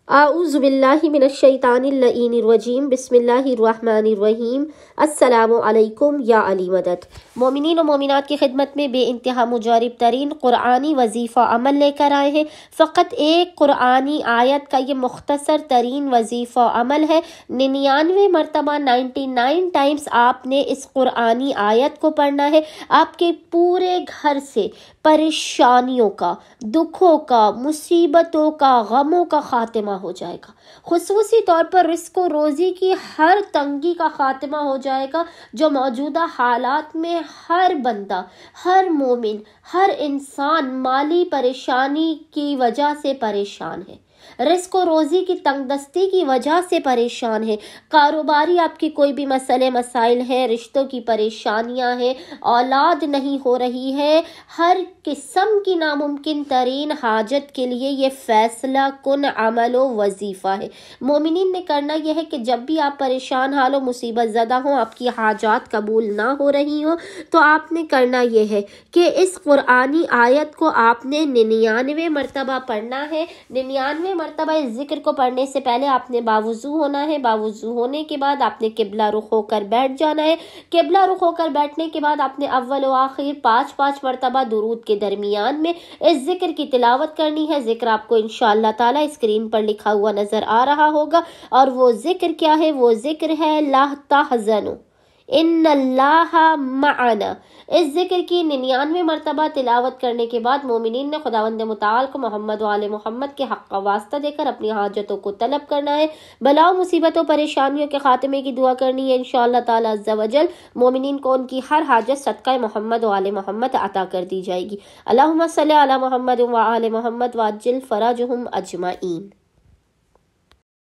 اعوذ باللہ من الشیطان اللعین الرجیم، بسم اللہ الرحمن الرحیم۔ السلام علیکم یا علی مدد۔ مومنین و مومنات کی خدمت میں بے انتہا مجرب ترین قرآنی وظیفہ عمل لے کر آئے ہیں۔ فقط ایک قرآنی آیت کا یہ مختصر ترین وظیفہ عمل ہے۔ 99 مرتبہ 99 ٹائمز آپ نے اس قرآنی آیت کو پڑھنا ہے۔ آپ کے پورے گھر سے پریشانیوں کا، دکھوں کا، مصیبتوں کا، غموں کا خاتمہ ہو جائے گا۔ خصوصی طور پر رزق و روزی کی ہر تنگی کا خاتمہ ہو جائے گا جو موجودہ حالات میں ہر بندہ، ہر مومن، ہر انسان مالی پریشانی کی وجہ سے پریشان ہے، رزق و روزی کی تنگ دستی کی وجہ سے پریشان ہے، کاروباری آپ کی کوئی بھی مسائل ہیں، رشتوں کی پریشانیاں ہیں، اولاد نہیں ہو رہی ہے، ہر قسم کی ناممکن ترین حاجت کے لیے یہ فیصلہ کن عمل و وظیفہ ہے۔ مومنین نے کرنا یہ ہے کہ جب بھی آپ پریشان حال و مصیبت زدہ ہوں، آپ کی حاجات قبول نہ ہو رہی ہوں، تو آپ نے کرنا یہ ہے کہ اس قرآنی آیت کو آپ نے 99 مرتبہ پڑھنا ہے۔ 99 مرتبہ اس ذکر کو پڑھنے سے پہلے آپ نے باوضو ہونا ہے۔ باوضو ہونے کے بعد آپ نے قبلہ رخ ہو کر بیٹھ جانا ہے۔ قبلہ رخ ہو کر بیٹھنے کے بعد آپ نے اول و آخر 5 مرتبہ درود کے درمیان میں اس ذکر کی تلاوت کرنی ہے۔ ذکر آپ کو انشاءاللہ تعالی اسکرین پر لکھا ہوا نظر آ رہا ہوگا، اور وہ ذکر کیا ہے؟ وہ ذکر ہے لا تحزنوا ان اللہ معنا۔ اس ذکر کی 99 مرتبہ تلاوت کرنے کے بعد مومنین نے خداوند متعال کو محمد و آل محمد کے حق کا واسطہ دے کر اپنی حاجتوں کو طلب کرنا ہے، بلاؤ مصیبتوں پریشانیوں کے خاتمے کی دعا کرنی ہے۔ انشاءاللہ تعالی عز و جل مومنین کو ان کی ہر حاجت صدقہ محمد و آل محمد عطا کر دی جائے گی۔ اللہم صلی علی محمد و آل محمد وعجل فرجہم اجمعین۔